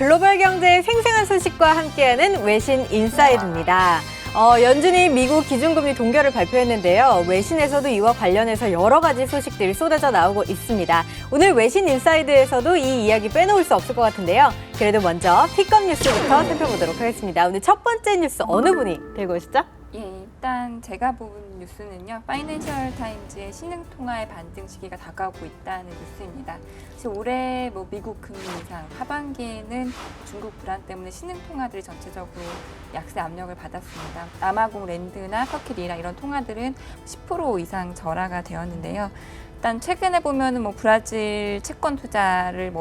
글로벌 경제의 생생한 소식과 함께하는 외신 인사이드입니다. 연준이 미국 기준금리 동결을 발표했는데요. 외신에서도 이와 관련해서 여러 가지 소식들이 쏟아져 나오고 있습니다. 오늘 외신 인사이드에서도 이 이야기 빼놓을 수 없을 것 같은데요. 그래도 먼저 픽업 뉴스부터 살펴보도록 하겠습니다. 오늘 첫 번째 뉴스 어느 분이 들고 오시죠? 예, 일단 제가 본 뉴스는요. 파이낸셜 타임즈의 신흥통화의 반등 시기가 다가오고 있다는 뉴스입니다. 사실 올해 미국 금리 인상, 하반기에는 중국 불안 때문에 신흥통화들이 전체적으로 약세 압력을 받았습니다. 남아공 랜드나 터키 리라 이런 통화들은 10% 이상 절하가 되었는데요. 일단 최근에 보면은 브라질 채권 투자를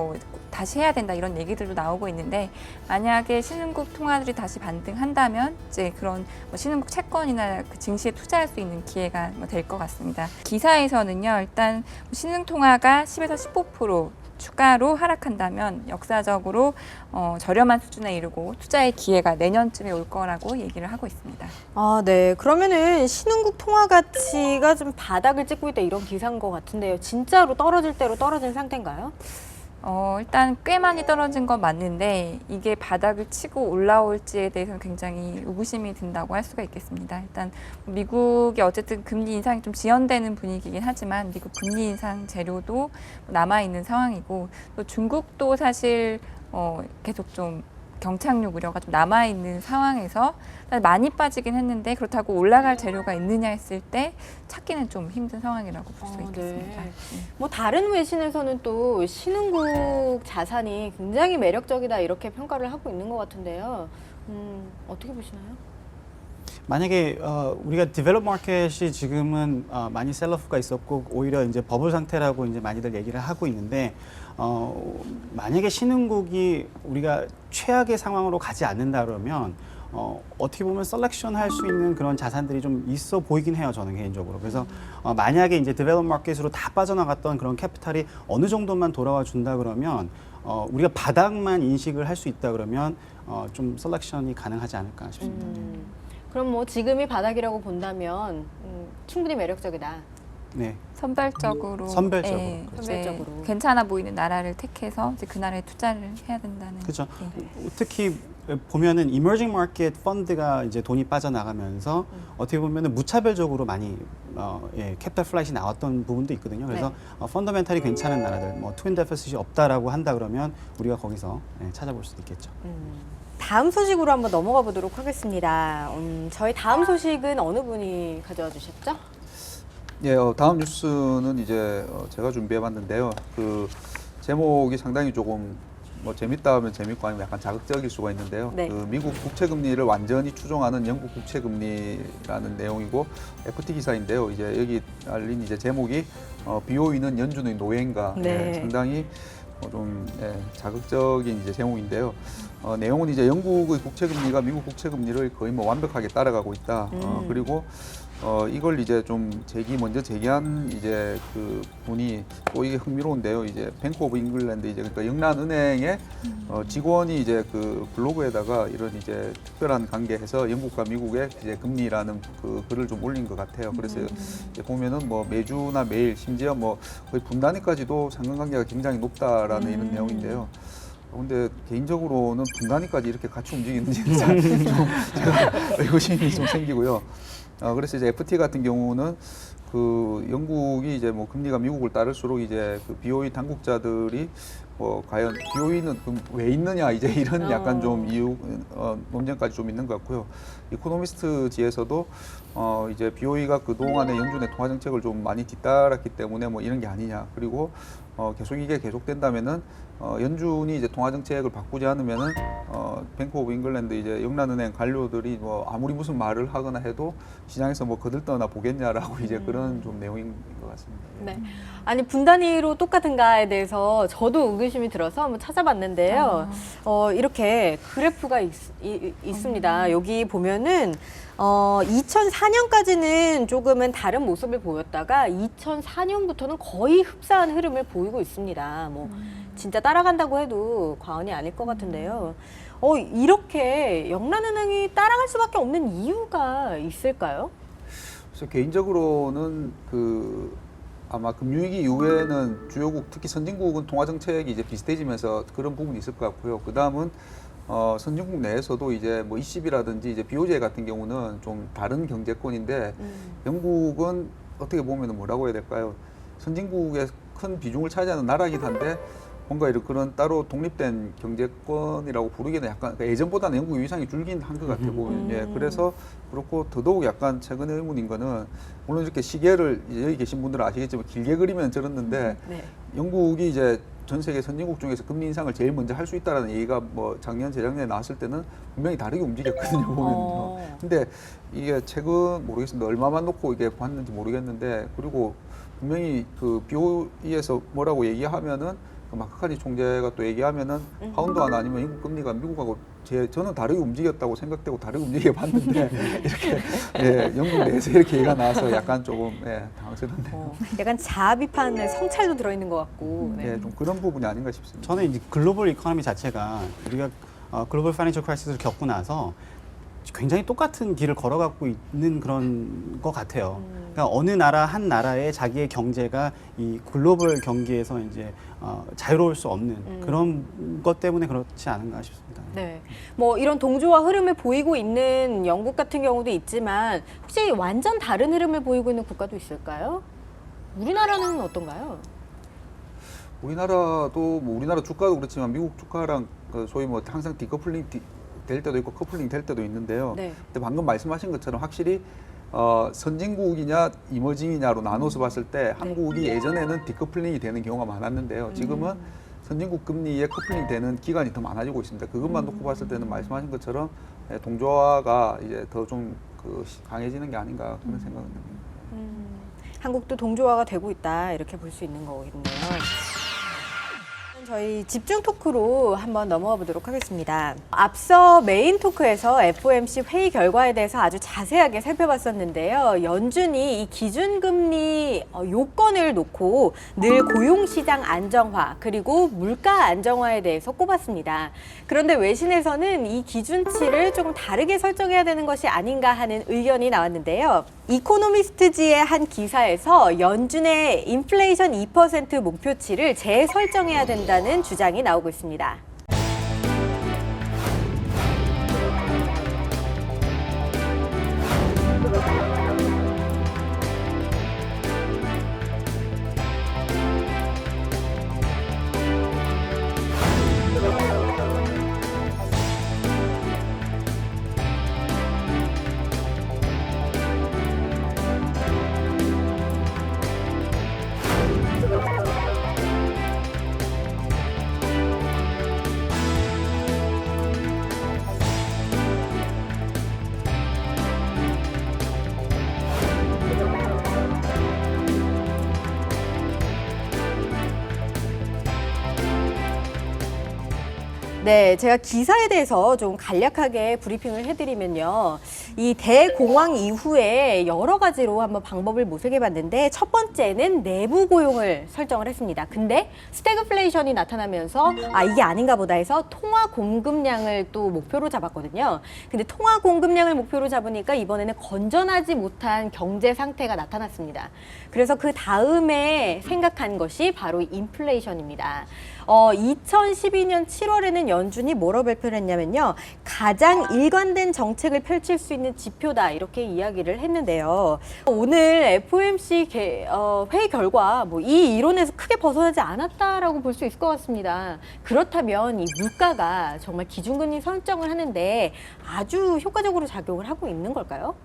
다시 해야 된다 이런 얘기들도 나오고 있는데 만약에 신흥국 통화들이 다시 반등한다면 이제 그런 신흥국 채권이나 그 증시에 투자할 수 있는 기회가 될 것 같습니다. 기사에서는요, 일단 신흥 통화가 10에서 15% 추가로 하락한다면 역사적으로 저렴한 수준에 이르고 투자의 기회가 내년쯤에 올 거라고 얘기를 하고 있습니다. 아, 네. 그러면은 신흥국 통화 가치가 좀 바닥을 찍고 있다 이런 기사인 것 같은데요. 진짜로 떨어질 대로 떨어진 상태인가요? 일단 꽤 많이 떨어진 건 맞는데 이게 바닥을 치고 올라올지에 대해서는 굉장히 의구심이 든다고 할 수가 있겠습니다. 일단 미국이 어쨌든 금리 인상이 좀 지연되는 분위기이긴 하지만 미국 금리 인상 재료도 남아있는 상황이고 또 중국도 사실 계속 좀 경착륙 우려가 좀 남아있는 상황에서 많이 빠지긴 했는데 그렇다고 올라갈 재료가 있느냐 했을 때 찾기는 좀 힘든 상황이라고 볼 수 있겠습니다. 네. 다른 외신에서는 또 신흥국 자산이 굉장히 매력적이다 이렇게 평가를 하고 있는 것 같은데요. 어떻게 보시나요? 만약에 우리가 디벨롭 마켓이 지금은 많이 셀러프가 있었고 오히려 이제 버블 상태라고 이제 많이들 얘기를 하고 있는데 만약에 신흥국이 우리가 최악의 상황으로 가지 않는다 그러면 어떻게 보면 셀렉션 할 수 있는 그런 자산들이 좀 있어 보이긴 해요, 저는 개인적으로. 그래서 만약에 이제 디벨롭 마켓으로 다 빠져나갔던 그런 캐피탈이 어느 정도만 돌아와 준다 그러면 우리가 바닥만 인식을 할 수 있다 그러면 좀 셀렉션이 가능하지 않을까 싶습니다. 그럼 지금이 바닥이라고 본다면 충분히 매력적이다. 네. 선별적으로 선별적으로. 괜찮아 보이는 나라를 택해서 이제 그 나라에 투자를 해야 된다는. 그렇죠. 특히 보면은 이머징 마켓 펀드가 이제 돈이 빠져나가면서 어떻게 보면은 무차별적으로 많이 캐피탈 플라이트이 나왔던 부분도 있거든요. 그래서 펀더멘탈이 괜찮은 나라들, 트윈 데피시트이 없다라고 한다 그러면 우리가 거기서 찾아볼 수도 있겠죠. 다음 소식으로 한번 넘어가 보도록 하겠습니다. 저희 다음 소식은 어느 분이 가져와 주셨죠? 예, 다음 뉴스는 이제 제가 준비해봤는데요. 그 제목이 상당히 조금 재밌다 하면 재밌고 아니면 약간 자극적일 수가 있는데요. 네. 그 미국 국채 금리를 완전히 추종하는 영국 국채 금리라는 내용이고 FT 기사인데요. 이제 여기 알린 이제 제목이 BOE는 연준의 노예인가. 네. 상당히 좀 자극적인 이제 제목인데요. 내용은 이제 영국의 국채 금리가 미국 국채 금리를 거의 완벽하게 따라가고 있다. 그리고 이걸 이제 좀 먼저 제기한 이제 그 분이 또 이게 흥미로운데요. 이제 뱅크 오브 잉글랜드 이제 그러니까 영란은행의 직원이 이제 그 블로그에다가 이런 이제 특별한 관계해서 영국과 미국의 이제 금리라는 그 글을 좀 올린 것 같아요. 그래서 이제 보면은 매주나 매일 심지어 거의 분단위까지도 상관관계가 굉장히 높다라는 이런 내용인데요. 근데 개인적으로는 분단위까지 이렇게 같이 움직이는지 좀 제가 의구심이 좀 생기고요. 그래서 이제 FT 같은 경우는 그 영국이 이제 금리가 미국을 따를수록 이제 그 BOE 당국자들이 과연 BOE는 왜 있느냐 이제 이런 약간 좀 이유 논쟁까지 좀 있는 것 같고요. 이코노미스트지에서도 이제 BOE가 그 동안의 연준의 통화 정책을 좀 많이 뒤따랐기 때문에 이런 게 아니냐. 그리고 계속 이게 계속된다면은 연준이 이제 통화 정책을 바꾸지 않으면은 뱅크 오브 잉글랜드 이제 영란은행 관료들이 아무리 무슨 말을 하거나 해도 시장에서 거들떠나 보겠냐라고 이제 그런 좀 내용인 것 같습니다. 네. 아니 분단위로 똑같은가에 대해서 저도 의구심이 들어서 한번 찾아봤는데요. 이렇게 그래프가 있습니다. 여기 보면은 2004년까지는 조금은 다른 모습을 보였다가 2004년부터는 거의 흡사한 흐름을 보이고 있습니다. 진짜 따라간다고 해도 과언이 아닐 것 같은데요. 이렇게 영란은행이 따라갈 수밖에 없는 이유가 있을까요? 그래서 개인적으로는 아마 금융위기 이후에는 주요국, 특히 선진국은 통화 정책이 이제 비슷해지면서 그런 부분이 있을 것 같고요. 그 다음은 선진국 내에서도 이제 뭐 ECB라든지 이제 BOJ 같은 경우는 좀 다른 경제권인데 영국은 어떻게 보면 뭐라고 해야 될까요? 선진국의 큰 비중을 차지하는 나라이긴 한데 뭔가 이런 그런 따로 독립된 경제권이라고 부르기는 약간 그러니까 예전보다는 영국 위상이 줄긴 한 것 같아 보면 예, 그래서 그렇고 더더욱 약간 최근의 의문인 거는 물론 이렇게 시계를 이제 여기 계신 분들은 아시겠지만 길게 그리면 저렇는데 네. 영국이 이제 전 세계 선진국 중에서 금리 인상을 제일 먼저 할 수 있다라는 얘기가 뭐 작년 재작년에 나왔을 때는 분명히 다르게 움직였거든요 보면요. 근데 이게 최근 모르겠습니다. 얼마만 놓고 이게 봤는지 모르겠는데 그리고 분명히 그 BOE에서 뭐라고 얘기하면은 그 마크카니 총재가 또 얘기하면은 파운드 하나 아니면 영국 금리가 미국하고 저는 다르게 움직였다고 생각되고 다르게 움직여 봤는데 이렇게 예, 영국 내에서 이렇게 얘기가 나와서 약간 조금 예, 당황스럽네요. 약간 자아 비판의 성찰도 들어있는 것 같고. 네. 예, 좀 그런 부분이 아닌가 싶습니다. 저는 이제 글로벌 이코노미 자체가 우리가 글로벌 파이낸셜 크라이시스를 겪고 나서 굉장히 똑같은 길을 걸어가고 있는 그런 것 같아요. 그러니까 어느 나라 한 나라의 자기의 경제가 이 글로벌 경기에서 이제 자유로울 수 없는 그런 것 때문에 그렇지 않은가 싶습니다. 네. 뭐 이런 동조와 흐름을 보이고 있는 영국 같은 경우도 있지만 혹시 완전 다른 흐름을 보이고 있는 국가도 있을까요? 우리나라는 어떤가요? 우리나라도 뭐 우리나라 주가도 그렇지만 미국 주가랑 그 소위 뭐 항상 디커플링 될 때도 있고 커플링 될 때도 있는데요. 네. 근데 방금 말씀하신 것처럼 확실히 선진국이냐 이머징이냐로 나눠서 봤을 때 한국이 예전에는 디커플링이 되는 경우가 많았는데요. 지금은 선진국 금리에 커플링 되는 기간이 더 많아지고 있습니다. 그것만 놓고 봤을 때는 말씀하신 것처럼 동조화가 이제 더 좀 그 강해지는 게 아닌가 그런 생각은 듭니다. 한국도 동조화가 되고 있다 이렇게 볼 수 있는 거겠네요. 저희 집중 토크로 한번 넘어가 보도록 하겠습니다. 앞서 메인 토크에서 FOMC 회의 결과에 대해서 아주 자세하게 살펴봤었는데요. 연준이 이 기준금리 요건을 놓고 늘 고용시장 안정화 그리고 물가 안정화에 대해서 꼽았습니다. 그런데 외신에서는 이 기준치를 조금 다르게 설정해야 되는 것이 아닌가 하는 의견이 나왔는데요. 이코노미스트지의 한 기사에서 연준의 인플레이션 2% 목표치를 재설정해야 된다는 주장이 나오고 있습니다. 네, 제가 기사에 대해서 좀 간략하게 브리핑을 해드리면요. 이 대공황 이후에 여러 가지로 한번 방법을 모색해 봤는데 첫 번째는 내부 고용을 설정을 했습니다. 근데 스태그플레이션이 나타나면서 이게 아닌가 보다 해서 통화 공급량을 또 목표로 잡았거든요. 근데 통화 공급량을 목표로 잡으니까 이번에는 건전하지 못한 경제 상태가 나타났습니다. 그래서 그 다음에 생각한 것이 바로 인플레이션입니다. 2012년 7월에는 연준이 뭐라고 발표를 했냐면요. 가장 일관된 정책을 펼칠 수 있는 지표다 이렇게 이야기를 했는데요. 오늘 FOMC 회의 결과 이 이론에서 크게 벗어나지 않았다라고 볼 수 있을 것 같습니다. 그렇다면 이 물가가 정말 기준금리 설정을 하는데 아주 효과적으로 작용을 하고 있는 걸까요?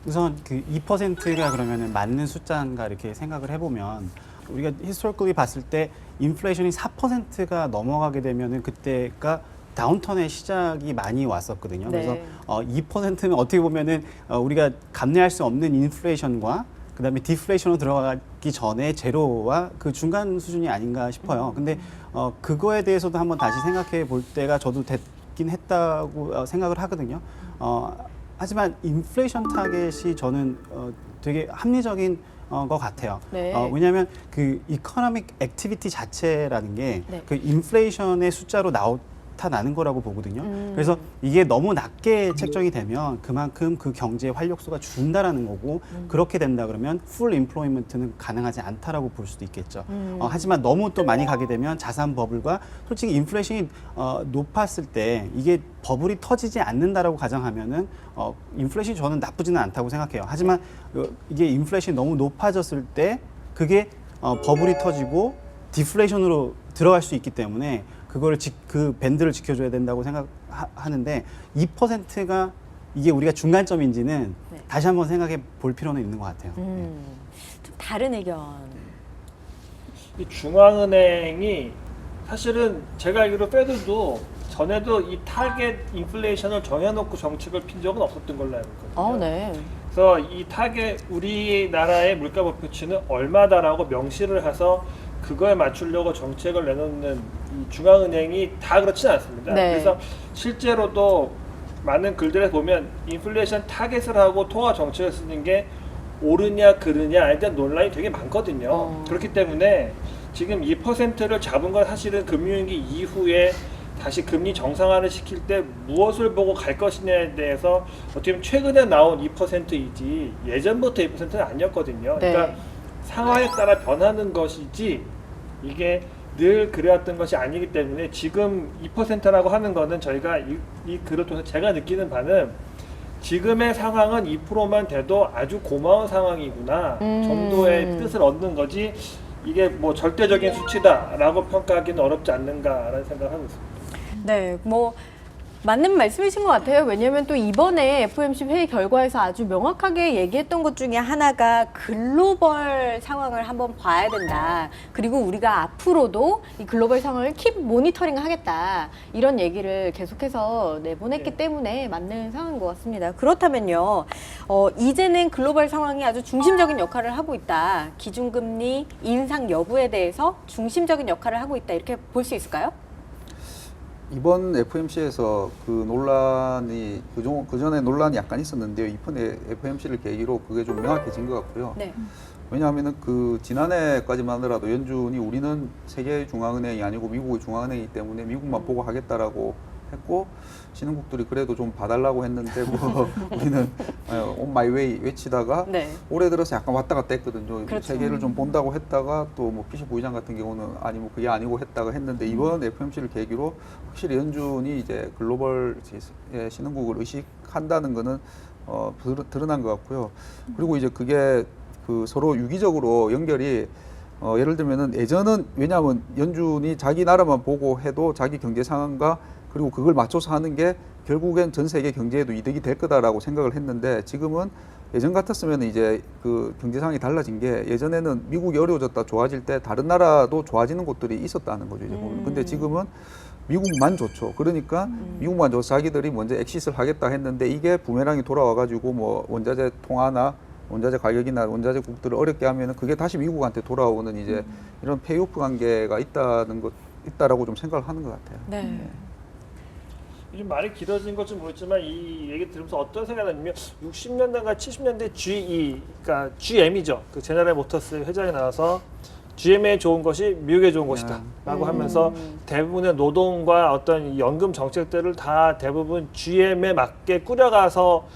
우선 그 2%가 그러면은 맞는 숫자인가 이렇게 생각을 해보면 우리가 히스토리컬리 봤을 때 인플레이션이 4%가 넘어가게 되면은 그때가 다운턴의 시작이 많이 왔었거든요. 네. 그래서 2%는 어떻게 보면은 우리가 감내할 수 없는 인플레이션과 그다음에 디플레이션으로 들어가기 전에 제로와 그 중간 수준이 아닌가 싶어요. 근데 그거에 대해서도 한번 다시 생각해 볼 때가 저도 됐긴 했다고 생각을 하거든요. 하지만 인플레이션 타겟이 저는 되게 합리적인 것 같아요. 네. 왜냐하면 그 이코노믹 액티비티 자체라는 게 네. 그 인플레이션의 숫자로 나타나는 거라고 보거든요. 그래서 이게 너무 낮게 책정이 되면 그만큼 그 경제의 활력소가 준다라는 거고 그렇게 된다 그러면 풀 임플로이먼트는 가능하지 않다라고 볼 수도 있겠죠. 하지만 너무 또 많이 가게 되면 자산 버블과 솔직히 인플레이션이 높았을 때 이게 버블이 터지지 않는다라고 가정하면은 인플레이션이 저는 나쁘지는 않다고 생각해요. 하지만 이게 인플레이션이 너무 높아졌을 때 그게 버블이 터지고 디플레이션으로 들어갈 수 있기 때문에 그거를 그 밴드를 지켜줘야 된다고 생각하는데 2%가 이게 우리가 중간점인지는 네. 다시 한번 생각해 볼 필요는 있는 것 같아요. 좀 다른 의견. 이 중앙은행이 사실은 제가 알기로 페드도 전에도 이 타겟 인플레이션을 정해놓고 정책을 핀 적은 없었던 걸로 알고 있거든요. 네. 그래서 이 타겟 우리나라의 물가 목표치는 얼마다라고 명시를 해서 그거에 맞추려고 정책을 내놓는 이 중앙은행이 다 그렇지는 않습니다. 네. 그래서 실제로도 많은 글들에 보면 인플레이션 타겟을 하고 통화 정책을 쓰는 게 옳으냐 그르냐에 대한 논란이 되게 많거든요. 그렇기 때문에 지금 2%를 잡은 건 사실은 금융위기 이후에 다시 금리 정상화를 시킬 때 무엇을 보고 갈 것이냐에 대해서 어떻게 보면 최근에 나온 2%이지 예전부터 2%는 아니었거든요. 네. 그러니까 상황에 따라 변하는 것이지 이게 늘 그래왔던 것이 아니기 때문에 지금 2%라고 하는 거는 저희가 이 글을 통해서 제가 느끼는 바는 지금의 상황은 2%만 돼도 아주 고마운 상황이구나 정도의 뜻을 얻는 거지 이게 뭐 절대적인 수치다라고 평가하기는 어렵지 않는가라는 생각을 하고 있습니다. 네, 뭐 맞는 말씀이신 것 같아요. 왜냐하면 또 이번에 FOMC 회의 결과에서 아주 명확하게 얘기했던 것 중에 하나가 글로벌 상황을 한번 봐야 된다. 그리고 우리가 앞으로도 이 글로벌 상황을 킵 모니터링 하겠다. 이런 얘기를 계속해서 내보냈기 네. 때문에 맞는 상황인 것 같습니다. 그렇다면요, 이제는 글로벌 상황이 아주 중심적인 역할을 하고 있다. 기준금리 인상 여부에 대해서 중심적인 역할을 하고 있다. 이렇게 볼 수 있을까요? 이번 FOMC에서 그 논란이 그 전에 논란이 약간 있었는데요. 이번에 FOMC를 계기로 그게 좀 명확해진 것 같고요. 네. 왜냐하면은 그 지난해까지만 하더라도 연준이 우리는 세계 중앙은행이 아니고 미국의 중앙은행이기 때문에 미국만 보고 하겠다라고 했고 신흥국들이 그래도 좀 봐달라고 했는데 뭐 우리는 on my way 외치다가 네. 올해 들어서 약간 왔다 갔다 했거든요. 그렇죠. 세계를 좀 본다고 했다가 또 뭐 피셔 부의장 같은 경우는 아니 뭐 그게 아니고 했다가 했는데 이번 FOMC를 계기로 확실히 연준이 이제 글로벌 신흥국을 의식한다는 거는 드러난 것 같고요. 그리고 이제 그게 그 서로 유기적으로 연결이 예를 들면은 예전은 왜냐하면 연준이 자기 나라만 보고 해도 자기 경제 상황과 그리고 그걸 맞춰서 하는 게 결국엔 전 세계 경제에도 이득이 될 거다라고 생각을 했는데 지금은 예전 같았으면 이제 그 경제 상황이 달라진 게 예전에는 미국이 어려워졌다 좋아질 때 다른 나라도 좋아지는 곳들이 있었다는 거죠. 이제 보면. 근데 지금은 미국만 좋죠. 그러니까 미국만 좋아서 자기들이 먼저 엑시스를 하겠다 했는데 이게 부메랑이 돌아와가지고 뭐 원자재 통화나 원자재 가격이나 원자재 국들을 어렵게 하면은 그게 다시 미국한테 돌아오는 이제 이런 페이오프 관계가 있다라고 좀 생각을 하는 것 같아요. 네. 요즘 말이 길어진 건지 모르겠지만 이 얘기 들으면서 어떤 생각이 나냐면 60년대인가 70년대 GE, 그러니까 GM이죠. 그 제너럴 모터스 회장이 나와서 GM에 좋은 것이 미국에 좋은 것이다 라고 하면서 대부분의 노동과 어떤 연금 정책들을 다 대부분 GM에 맞게 꾸려가서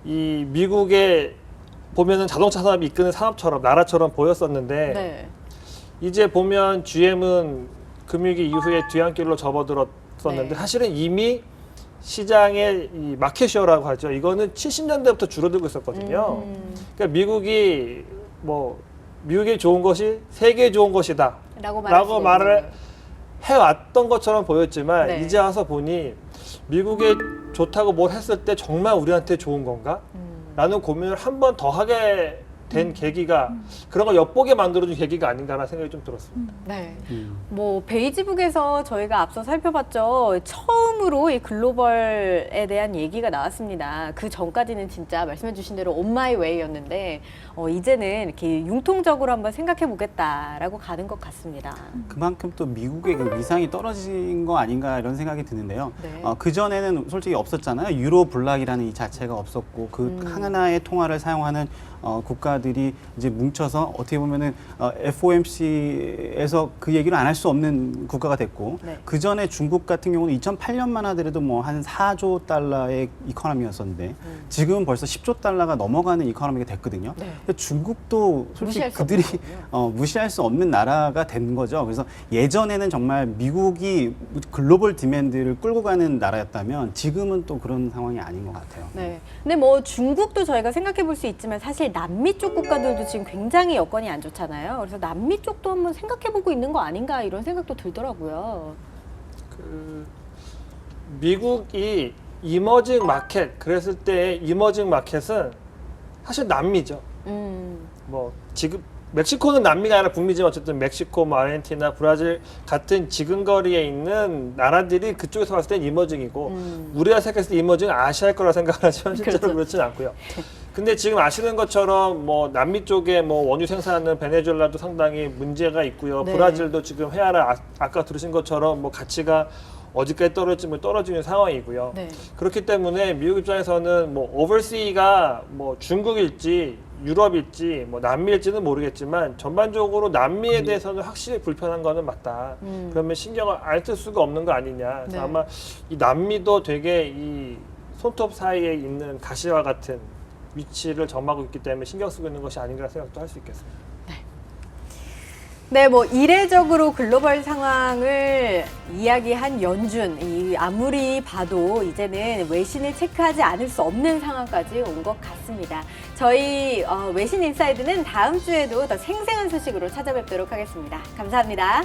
이 미국의 보면은 자동차 산업이 이끄는 산업처럼 나라처럼 보였었는데 네. 이제 보면 GM은 금융위기 이후에 뒤안길로 접어들었었는데 네. 사실은 이미 시장의 이 마켓쉐어라고 하죠. 이거는 70년대부터 줄어들고 있었거든요. 그러니까 미국이 뭐 미국에 좋은 것이 세계에 좋은 것이다 라고 말을 해왔던 것처럼 보였지만 네. 이제 와서 보니 미국에 좋다고 뭘 했을 때 정말 우리한테 좋은 건가? 라는 고민을 한 번 더 하게 된 계기가 그런 걸 엿보게 만들어준 계기가 아닌가라는 생각이 좀 들었습니다. 네. 뭐 베이지북에서 저희가 앞서 살펴봤죠. 처음으로 이 글로벌에 대한 얘기가 나왔습니다. 그 전까지는 진짜 말씀해주신 대로 on my way였는데 이제는 이렇게 융통적으로 한번 생각해보겠다라고 가는 것 같습니다. 그만큼 또 미국의 그 위상이 떨어진 거 아닌가 이런 생각이 드는데요. 네. 그 전에는 솔직히 없었잖아요. 유로 블락이라는 이 자체가 없었고 그 하나의 통화를 사용하는 국가들이 이제 뭉쳐서 어떻게 보면은 FOMC에서 그 얘기를 안 할 수 없는 국가가 됐고 네. 그 전에 중국 같은 경우는 2008년만 하더라도 뭐 한 4조 달러의 이코노미였었는데 지금은 벌써 10조 달러가 넘어가는 이코노미가 됐거든요. 네. 근데 중국도 솔직히 무시할 수 그들이 없는 거군요. 무시할 수 없는 나라가 된 거죠. 그래서 예전에는 정말 미국이 글로벌 디맨드를 끌고 가는 나라였다면 지금은 또 그런 상황이 아닌 것 같아요. 네. 근데 뭐 중국도 저희가 생각해 볼 수 있지만 사실 남미 쪽 국가들도 지금 굉장히 여건이 안 좋잖아요. 그래서 남미 쪽도 한번 생각해 보고 있는 거 아닌가 이런 생각도 들더라고요. 그 미국이 이머징 마켓 그랬을 때 이머징 마켓은 사실 남미죠. 뭐 지금 멕시코는 남미가 아니라 북미지만 어쨌든 멕시코, 뭐 아르헨티나, 브라질 같은 지근거리에 있는 나라들이 그쪽에서 봤을 땐 이머징이고 우리가 생각했을 때 이머징은 아시아일 거라 생각을 하지만 실제로 그렇죠. 그렇지는 않고요. 근데 지금 아시는 것처럼 뭐 남미 쪽에 뭐 원유 생산하는 베네수엘라도 상당히 문제가 있고요. 네. 브라질도 지금 회화를 아까 들으신 것처럼 뭐 가치가 어디까지 떨어지면 떨어지는 상황이고요. 네. 그렇기 때문에 미국 입장에서는 뭐 오버시가 뭐 중국일지 유럽일지 뭐 남미일지는 모르겠지만 전반적으로 남미에 대해서는 확실히 불편한 거는 맞다. 그러면 신경을 안 쓸 수가 없는 거 아니냐. 그래서 네. 아마 이 남미도 되게 이 손톱 사이에 있는 가시와 같은 위치를 점하고 있기 때문에 신경 쓰고 있는 것이 아닌가 생각도 할 수 있겠습니다. 네, 뭐 이례적으로 글로벌 상황을 이야기한 연준, 아무리 봐도 이제는 외신을 체크하지 않을 수 없는 상황까지 온 것 같습니다. 저희 외신 인사이드는 다음 주에도 더 생생한 소식으로 찾아뵙도록 하겠습니다. 감사합니다.